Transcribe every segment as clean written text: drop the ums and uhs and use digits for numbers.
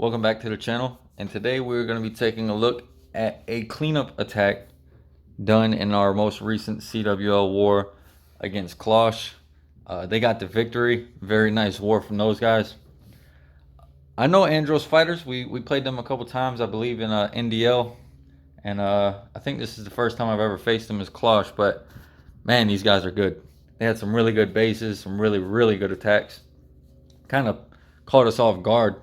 Welcome back to the channel, and today we're going to be taking a look at a cleanup attack done in our most recent CWL war against Klosh. They got the victory. Very nice war from those guys. I know Andros fighters. We played them a couple times, I believe, in NDL, and I think this is the first time I've ever faced them as Klosh, but man, these guys are good. They had some really good bases, some really good attacks. Kind of caught us off guard.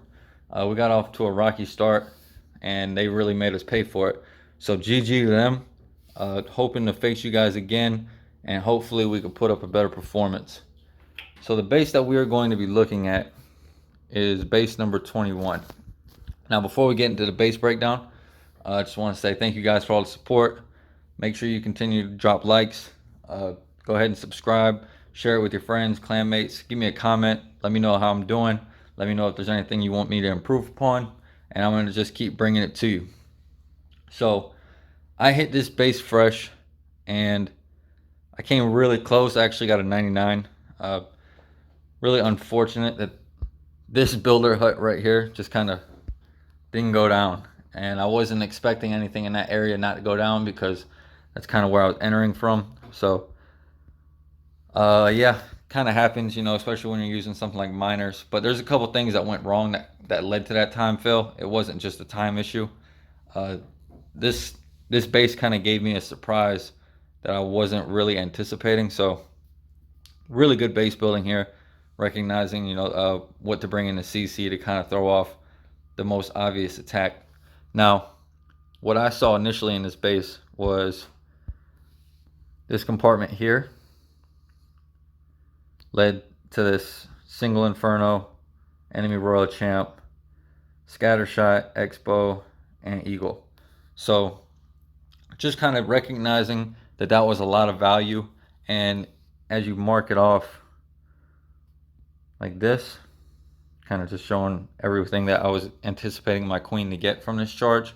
We got off to a rocky start, and they really made us pay for it. So GG to them. Hoping to face you guys again, and hopefully we can put up a better performance. So the base that we are going to be looking at is base number 21. Now, before we get into the base breakdown, I just want to say thank you guys for all the support. Make sure you continue to drop likes. Go ahead and subscribe. Share it with your friends, clanmates. Give me a comment. Let me know how I'm doing. Let me know if there's anything you want me to improve upon. And I'm going to just keep bringing it to you. So I hit this base fresh, and I came really close. I actually got a 99. Really unfortunate that this builder hut right here just kind of didn't go down. And I wasn't expecting anything in that area not to go down because that's kind of where I was entering from. So yeah, kind of happens, you know, especially when you're using something like miners. But there's a couple things that went wrong that led to that time fail. It wasn't just a time issue. This base kind of gave me a surprise that I wasn't really anticipating. So really good base building here, recognizing, you know, what to bring in the CC to kind of throw off the most obvious attack. Now, what I saw initially in this base was this compartment here led to this single Inferno, enemy Royal Champ, Scattershot, Expo, and Eagle. So just kind of recognizing that that was a lot of value, and as you mark it off like this, kind of just showing everything that I was anticipating my queen to get from this charge,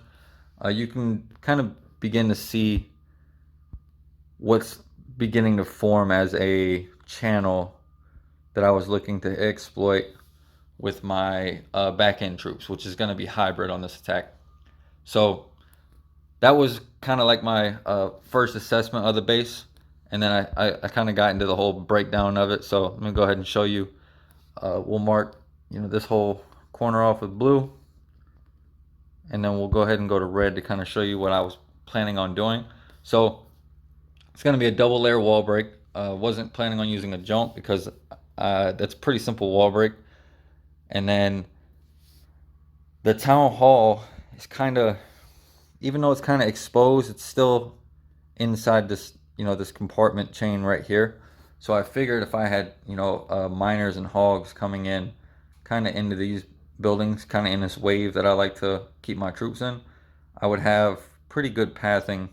you can kind of begin to see what's beginning to form as a channel that I was looking to exploit with my back end troops, which is going to be hybrid on this attack. So that was kind of like my first assessment of the base, and then I kind of got into the whole breakdown of it. So let me go ahead and show you. We'll mark, you know, this whole corner off with blue, and then we'll go ahead and go to red to kind of show you what I was planning on doing. So it's going to be a double layer wall break. Wasn't planning on using a jump because that's a pretty simple wall break. And then the town hall is kind of, even though it's kind of exposed, it's still inside this, you know, this compartment chain right here. So I figured if I had, you know, miners and hogs coming in kind of into these buildings, kind of in this wave that I like to keep my troops in, I would have pretty good pathing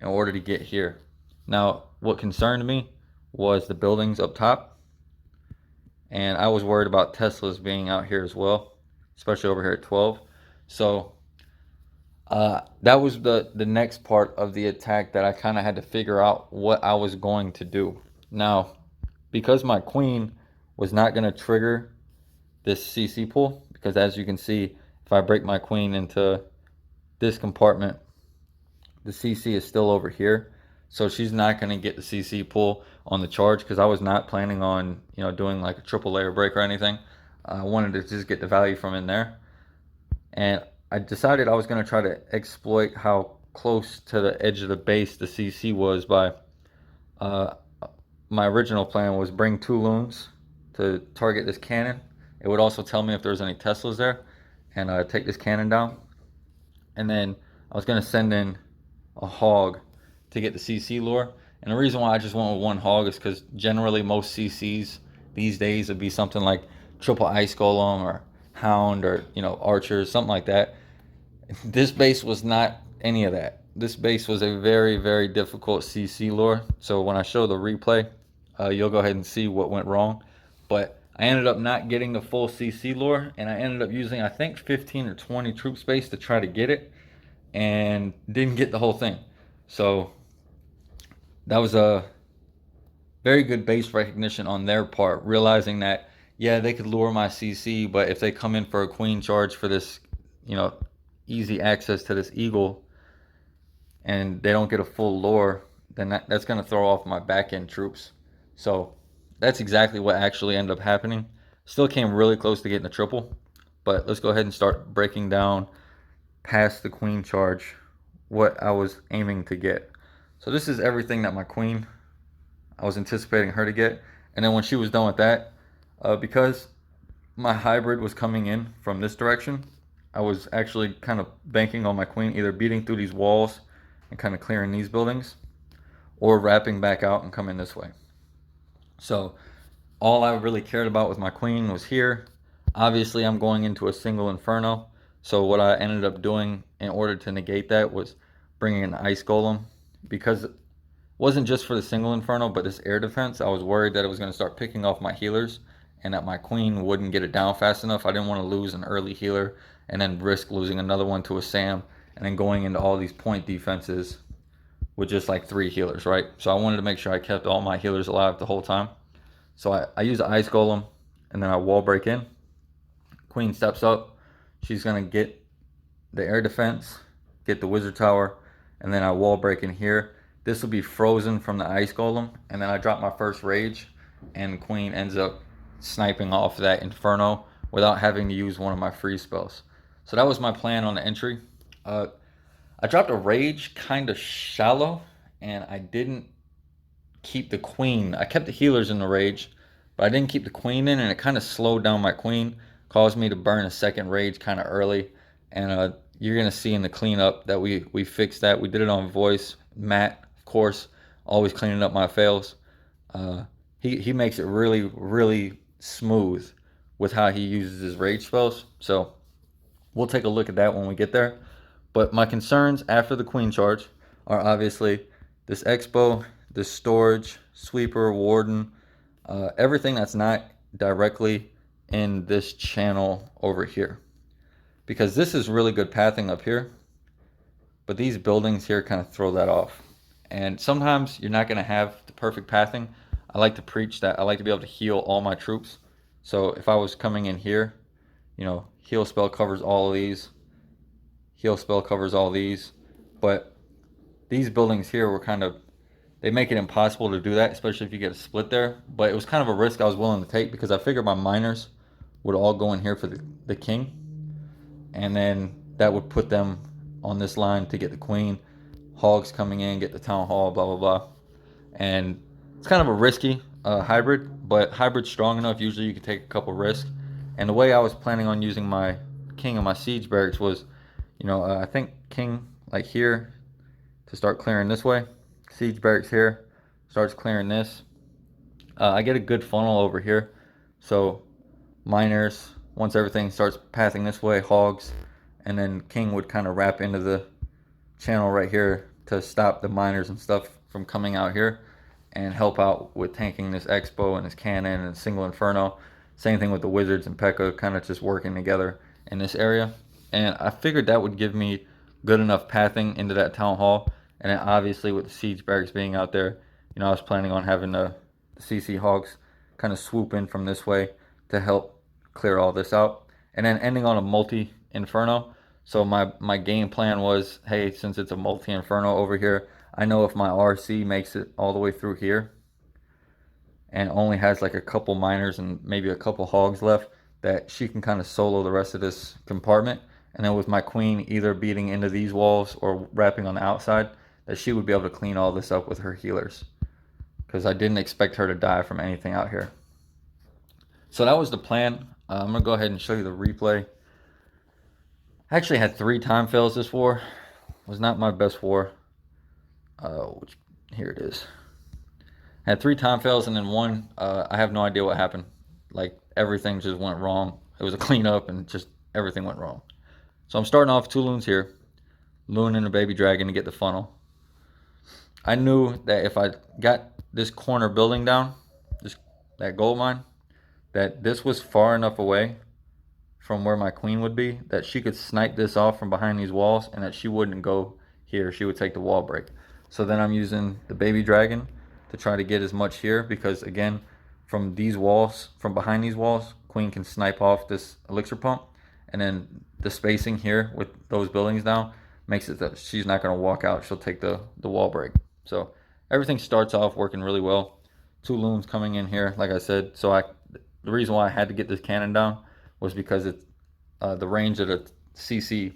in order to get here. Now, what concerned me was the buildings up top, and I was worried about Teslas being out here as well, especially over here at 12. So that was the next part of the attack that I kind of had to figure out what I was going to do. Now, because my queen was not going to trigger this CC pull, because as you can see, if I break my queen into this compartment, the CC is still over here. So she's not going to get the CC pull on the charge, because I was not planning on, you know, doing like a triple layer break or anything. I wanted to just get the value from in there. And I decided I was going to try to exploit how close to the edge of the base the CC was by, my original plan was bring 2 loons to target this cannon. It would also tell me if there's any Teslas there, and take this cannon down. And then I was going to send in a hog to get the CC lure. And the reason why I just went with 1 hog is because generally most CCs these days would be something like triple ice golem or hound or, you know, archers, something like that. This base was not any of that. This base was a very difficult CC lure. So when I show the replay, you'll go ahead and see what went wrong. But I ended up not getting the full CC lure, and I ended up using, I think, 15 or 20 troop space to try to get it, and didn't get the whole thing. So that was a very good base recognition on their part, realizing that Yeah, they could lure my CC, but if they come in for a queen charge for this, you know, easy access to this eagle, and they don't get a full lure, then that's going to throw off my back end troops. So that's exactly what actually ended up happening. Still came really close to getting a triple, but let's go ahead and start breaking down past the queen charge what I was aiming to get. So this is everything that my queen, I was anticipating her to get. And then when she was done with that, because my hybrid was coming in from this direction, I was actually kind of banking on my queen either beating through these walls and kind of clearing these buildings, or wrapping back out and coming this way. So all I really cared about with my queen was here. Obviously, I'm going into a single inferno. So what I ended up doing in order to negate that was bringing an ice golem, because it wasn't just for the single inferno, but this air defense. I was worried that it was going to start picking off my healers and that my queen wouldn't get it down fast enough. I didn't want to lose an early healer and then risk losing another one to a Sam and then going into all these point defenses with just like 3 healers, right? So I wanted to make sure I kept all my healers alive the whole time. So I use the ice golem, and then I wall break in. Queen steps up. She's going to get the air defense, get the wizard tower, and then I wall break in here. This will be frozen from the ice golem, and then I drop my first rage, and Queen ends up sniping off that inferno without having to use one of my free spells. So that was my plan on the entry. I dropped a rage kind of shallow, and I didn't keep the queen. I kept the healers in the rage, but I didn't keep the queen in, and it kind of slowed down my queen, caused me to burn a second rage kind of early. And you're gonna see in the cleanup that we fixed that. We did it on voice. Matt, of course, always cleaning up my fails. He makes it really smooth with how he uses his rage spells. So we'll take a look at that when we get there. But my concerns after the queen charge are obviously this expo, this storage, sweeper, warden, everything that's not directly in this channel over here. Because this is really good pathing up here, but these buildings here kind of throw that off. And sometimes you're not going to have the perfect pathing. I like to preach that I like to be able to heal all my troops. So if I was coming in here, you know, heal spell covers all of these, heal spell covers all these, but these buildings here were kind of, they make it impossible to do that, especially if you get a split there. But it was kind of a risk I was willing to take because I figured my miners would all go in here for the king, and then that would put them on this line to get the queen. Hogs coming in, get the town hall, blah blah blah. And it's kind of a risky hybrid, but hybrid's strong enough. Usually you can take a couple risks. And the way I was planning on using my king and my siege barracks was, you know, I think king like here to start clearing this way. Siege barracks here starts clearing this. I get a good funnel over here. So miners, once everything starts pathing this way, hogs, and then king would kind of wrap into the channel right here to stop the miners and stuff from coming out here and help out with tanking this expo and this cannon and single inferno. Same thing with the wizards and P.E.K.K.A kind of just working together in this area. And I figured that would give me good enough pathing into that town hall. And then obviously with the siege barracks being out there, you know, I was planning on having the CC hogs kind of swoop in from this way to help clear all this out. And then ending on a multi-inferno. So my game plan was, hey, since it's a multi-inferno over here, I know if my RC makes it all the way through here and only has like a couple miners and maybe a couple hogs left, that she can kind of solo the rest of this compartment. And then with my queen either beating into these walls or wrapping on the outside, that she would be able to clean all this up with her healers. Because I didn't expect her to die from anything out here. So that was the plan. I'm going to go ahead and show you the replay. I actually had 3 time fails this war. It was not my best war. Here it is. I had 3 time fails and then one, I have no idea what happened. Like everything just went wrong. It was a cleanup and just everything went wrong. So I'm starting off 2 loons here. Loon and a baby dragon to get the funnel. I knew that if I got this corner building down, that gold mine, that this was far enough away from where my queen would be that she could snipe this off from behind these walls and that she wouldn't go here. She would take the wall break. So then I'm using the baby dragon to try to get as much here because, again, from these walls, from behind these walls, queen can snipe off this elixir pump. And then the spacing here with those buildings now makes it that she's not going to walk out. She'll take the wall break. So everything starts off working really well. 2 loons coming in here, like I said. So the reason why I had to get this cannon down was because it's the range of the CC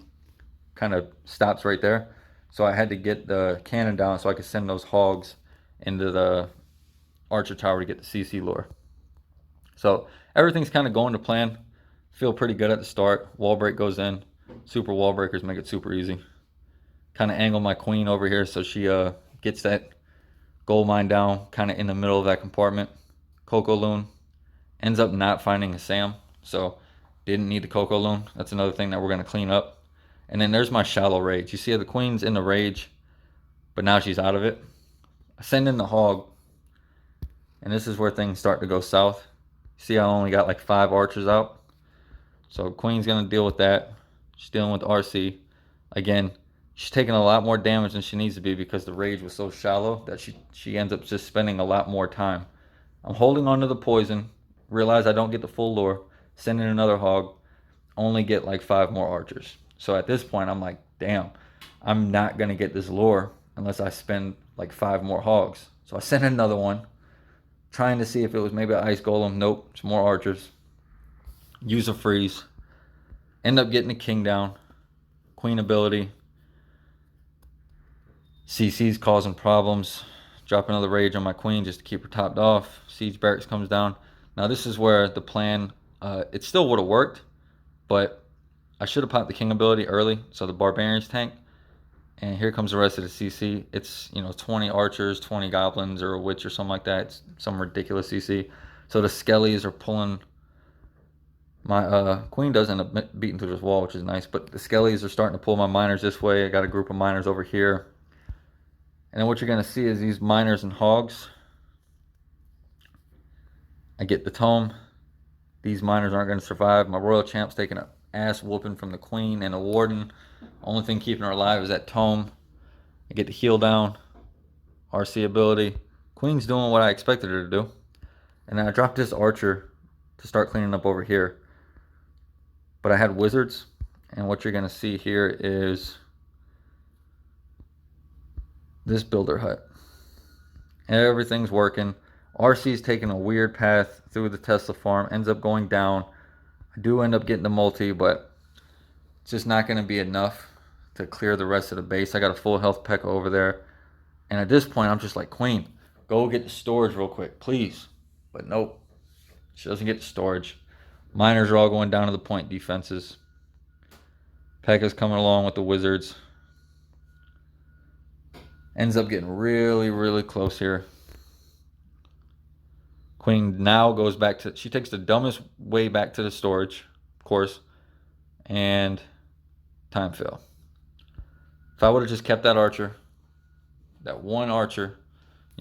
kind of stops right there. So I had to get the cannon down so I could send those hogs into the archer tower to get the CC lure. So everything's kind of going to plan. Feel pretty good at the start. Wall break goes in. Super wall breakers make it super easy. Kind of angle my queen over here so she gets that gold mine down kind of in the middle of that compartment. Coco loon ends up not finding a SAM, so didn't need the Coco loon. That's another thing that we're going to clean up. And then there's my shallow rage. You see how the queen's in the rage, but now she's out of it. I send in the hog, and this is where things start to go south. See, I only got like 5 archers out. So queen's going to deal with that. She's dealing with RC. Again, she's taking a lot more damage than she needs to be because the rage was so shallow that she ends up just spending a lot more time. I'm holding on to the poison. Realize I don't get the full lure. Send in another hog. Only get like 5 more archers. So at this point, I'm like, damn, I'm not going to get this lure unless I spend like 5 more hogs. So I sent in another one, trying to see if it was maybe an ice golem. Nope, it's more archers. Use a freeze. End up getting the king down. Queen ability. CC's causing problems. Drop another rage on my queen just to keep her topped off. Siege barracks comes down. Now this is where the plan, it still would have worked, but I should have popped the king ability early, so the barbarians tank. And here comes the rest of the CC. It's, 20 archers, 20 goblins, or a witch or something like that. It's some ridiculous CC. So the skellies are pulling. My queen does end up beating through this wall, which is nice. But the skellies are starting to pull my miners this way. I got a group of miners over here. And then what you're going to see is these miners and hogs. I get the tome. These miners aren't going to survive. My royal champ's taking an ass whooping from the queen and a warden. Only thing keeping her alive is that tome. I get the heal down. RC ability. Queen's doing what I expected her to do. And then I dropped this archer to start cleaning up over here. But I had wizards. And what you're going to see here is this builder hut. Everything's working. RC's taking a weird path through the Tesla farm. Ends up going down. I do end up getting the multi, but it's just not going to be enough to clear the rest of the base. I got a full health P.E.K.K.A over there. And at this point, I'm just like, Queen, go get the storage real quick, please. But nope. She doesn't get the storage. Miners are all going down to the point defenses. P.E.K.K.A's coming along with the wizards. Ends up getting really, really close here. Queen now goes back to, she takes the dumbest way back to the storage, of course, and time fail. If I would have just kept that archer, that one archer,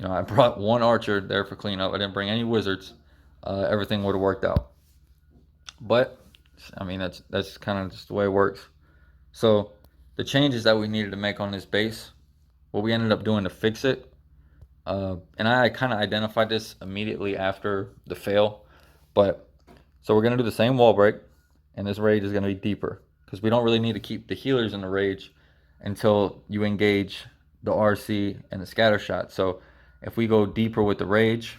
I brought one archer there for cleanup. I didn't bring any wizards. Everything would have worked out. But, I mean, that's kind of just the way it works. So, the changes that we needed to make on this base, what we ended up doing to fix it, and I kind of identified this immediately after the fail, but so we're going to do the same wall break, and this rage is going to be deeper because we don't really need to keep the healers in the rage until you engage the RC and the scatter shot. So if we go deeper with the rage,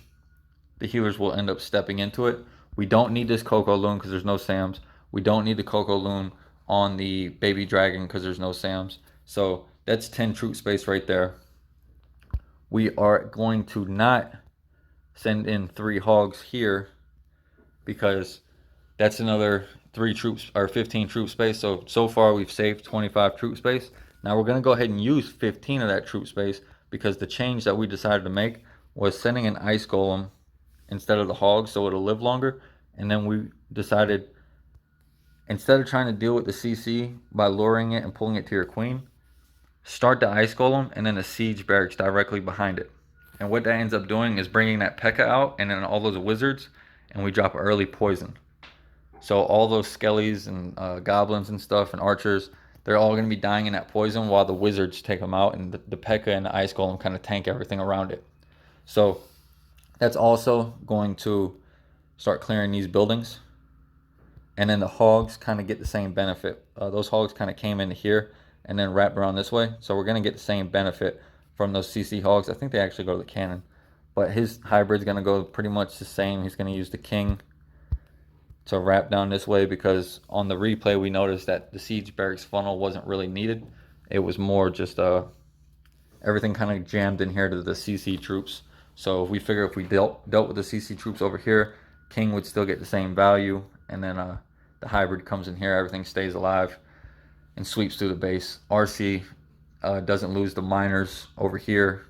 the healers will end up stepping into it. We don't need this Coco loon because there's no SAMs. We don't need the Coco loon on the baby dragon because there's no SAMs. So that's 10 troop space right there. We are going to not send in 3 hogs here because that's another 3 troops or 15 troop space. So far we've saved 25 troop space. Now we're going to go ahead and use 15 of that troop space because the change that we decided to make was sending an ice golem instead of the hogs so it'll live longer. And then we decided, instead of trying to deal with the CC by luring it and pulling it to your queen, start the ice golem and then the siege barracks directly behind it. And what that ends up doing is bringing that P.E.K.K.A out and then all those wizards, and we drop early poison. So all those skellies and goblins and stuff and archers, they're all going to be dying in that poison while the wizards take them out, and the P.E.K.K.A and the ice golem kind of tank everything around it. So That's also going to start clearing these buildings. And then the hogs kind of get the same benefit. Those hogs kind of came into here and then wrapped around this way. So we're going to get the same benefit from those CC hogs. I think they actually go to the cannon. But his hybrid's going to go pretty much the same. He's going to use the king to wrap down this way, because on the replay we noticed that the siege barracks funnel wasn't really needed. It was more just everything kind of jammed in here to the CC troops. So we figure if we dealt with the CC troops over here, king would still get the same value, and then the hybrid comes in here, everything stays alive and sweeps through the base. RC doesn't lose the miners over here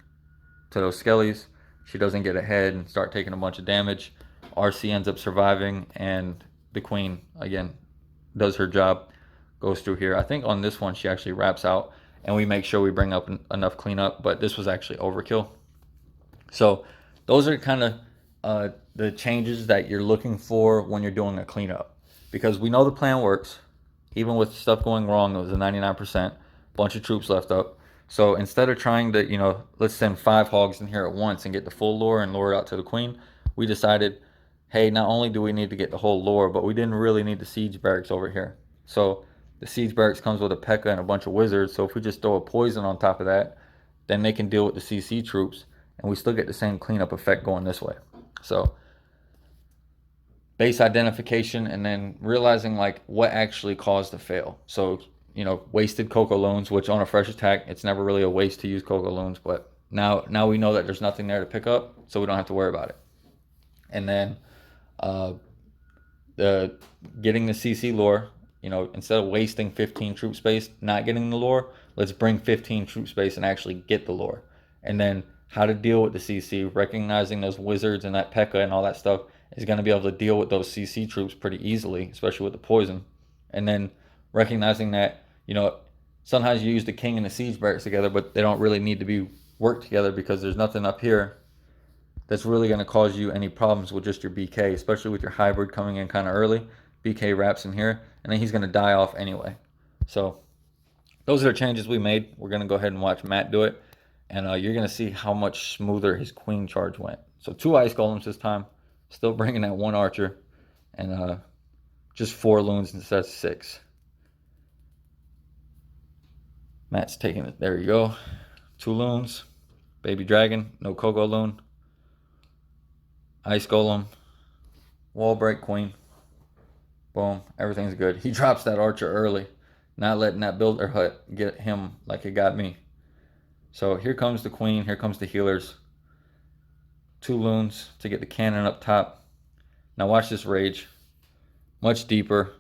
to those skellies. She doesn't get ahead and start taking a bunch of damage. RC ends up surviving, and the queen, again, does her job, goes through here. I think on this one she actually wraps out, and we make sure we bring up enough cleanup, but this was actually overkill. So those are kind of the changes that you're looking for when you're doing a cleanup, because we know the plan works. Even with stuff going wrong, it was a 99%, bunch of troops left up. So instead of trying to, let's send 5 hogs in here at once and get the full lore and lure it out to the queen, we decided, hey, not only do we need to get the whole lore, but we didn't really need the siege barracks over here. So the siege barracks comes with a P.E.K.K.A. and a bunch of wizards. So if we just throw a poison on top of that, then they can deal with the CC troops, and we still get the same cleanup effect going this way. So base identification, and then realizing like what actually caused the fail. So, wasted cocoa loans, which on a fresh attack, it's never really a waste to use cocoa loans, but now we know that there's nothing there to pick up, so we don't have to worry about it. And then the getting the CC lore, instead of wasting 15 troop space not getting the lore, let's bring 15 troop space and actually get the lore. And then how to deal with the CC, recognizing those wizards and that P.E.K.K.A. and all that stuff is going to be able to deal with those CC troops pretty easily, especially with the poison. And then recognizing that, sometimes you use the king and the siege barracks together, but they don't really need to be worked together, because there's nothing up here that's really going to cause you any problems with just your BK, especially with your hybrid coming in kind of early. BK wraps in here, and then he's going to die off anyway. So those are the changes we made. We're going to go ahead and watch Matt do it, and you're going to see how much smoother his queen charge went. So 2 ice golems this time, still bringing that 1 archer, and just 4 loons instead of 6. Matt's taking it. There you go. 2 loons. Baby dragon. No cocoa loon. Ice golem. Wall break queen. Boom. Everything's good. He drops that archer early. Not letting that builder hut get him like it got me. So here comes the queen. Here comes the healers. 2 loons to get the cannon up top. Now watch this rage. Much deeper.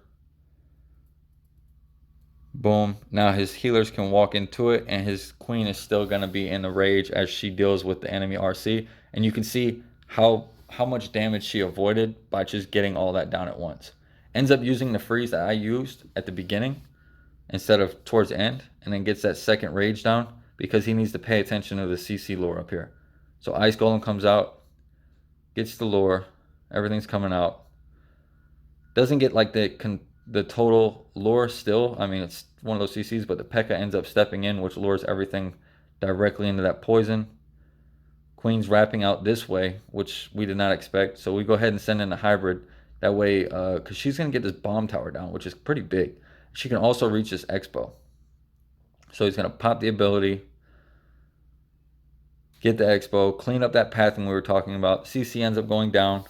Boom. Now his healers can walk into it, and his queen is still going to be in the rage as she deals with the enemy RC. And you can see how much damage she avoided by just getting all that down at once. Ends up using the freeze that I used at the beginning instead of towards the end, and then gets that second rage down because he needs to pay attention to the CC lore up here. So Ice Golem comes out, gets the lore, everything's coming out. Doesn't get like the total lure still. I mean, it's one of those CCs, but the P.E.K.K.A. ends up stepping in, which lures everything directly into that poison. Queen's wrapping out this way, which we did not expect. So we go ahead and send in the hybrid. That way, because she's going to get this bomb tower down, which is pretty big. She can also reach this expo. So he's going to pop the ability, get the expo, clean up that pathing we were talking about. CC ends up going down.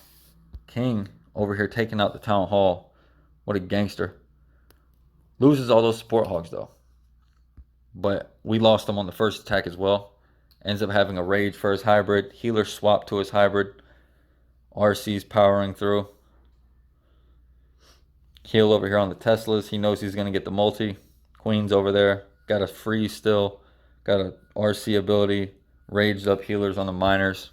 King over here taking out the town hall. What a gangster. Loses all those support hogs though. But we lost them on the first attack as well. Ends up having a rage for his hybrid. Healer swap to his hybrid. RC's powering through. Heal over here on the Teslas. He knows he's going to get the multi. Queen's over there. Got a freeze still. Got a RC ability. Raged up healers on the miners.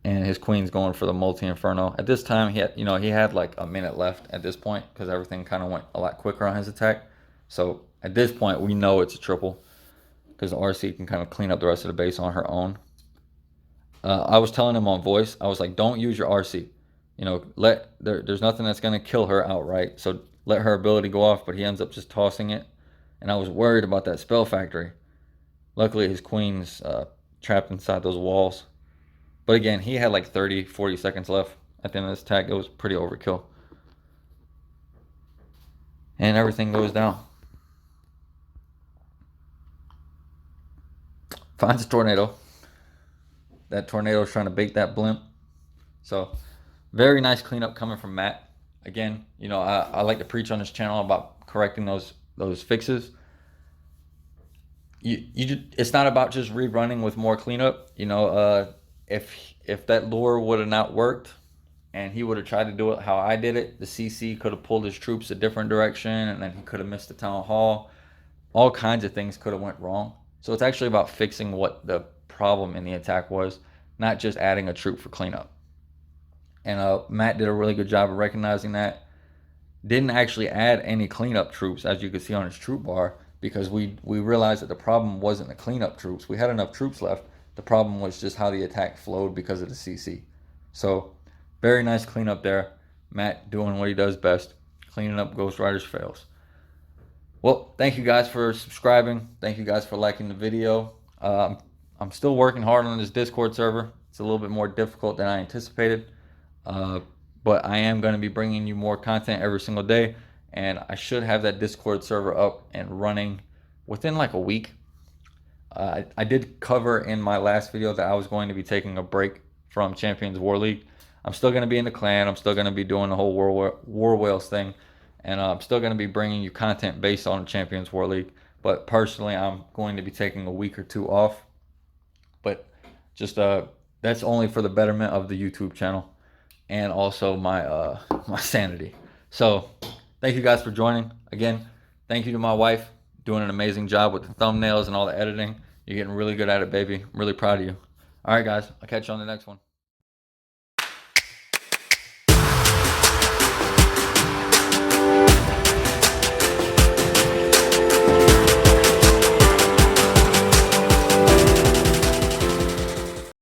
And his queen's going for the multi-inferno. At this time, he had like a minute left at this point because everything kind of went a lot quicker on his attack. So at this point, we know it's a triple because the RC can kind of clean up the rest of the base on her own. I was telling him on voice, I was like, don't use your RC. There's nothing that's going to kill her outright. So let her ability go off, but he ends up just tossing it. And I was worried about that spell factory. Luckily, his queen's trapped inside those walls. But again, he had like 30, 40 seconds left at the end of this attack. It was pretty overkill. And everything goes down. Finds a tornado. That tornado is trying to bait that blimp. So very nice cleanup coming from Matt. Again, you know, I like to preach on this channel about correcting those fixes. It's not about just rerunning with more cleanup. You know, if that lure would have not worked and he would have tried to do it how I did it, the CC could have pulled his troops a different direction, and then he could have missed the town hall. All kinds of things could have went wrong. So it's actually about fixing what the problem in the attack was, not just adding a troop for cleanup. And Matt did a really good job of recognizing that. Didn't actually add any cleanup troops, as you can see on his troop bar, because we realized that the problem wasn't the cleanup troops. We had enough troops left. The problem was just how the attack flowed because of the CC. So very nice cleanup there. Matt doing what he does best, cleaning up Ghost Riders fails. Well, thank you guys for subscribing. Thank you guys for liking the video. I'm still working hard on this Discord server. It's a little bit more difficult than I anticipated. But I am going to be bringing you more content every single day. And I should have that Discord server up and running within like a week. I did cover in my last video that I was going to be taking a break from Champions War League. I'm still going to be in the clan. I'm still going to be doing the whole War Whales thing. And I'm still going to be bringing you content based on the Champions War League. But personally, I'm going to be taking a week or two off. But just that's only for the betterment of the YouTube channel and also my my sanity. So thank you guys for joining. Again, thank you to my wife, doing an amazing job with the thumbnails and all the editing. You're getting really good at it, baby. I'm really proud of you. All right, guys, I'll catch you on the next one.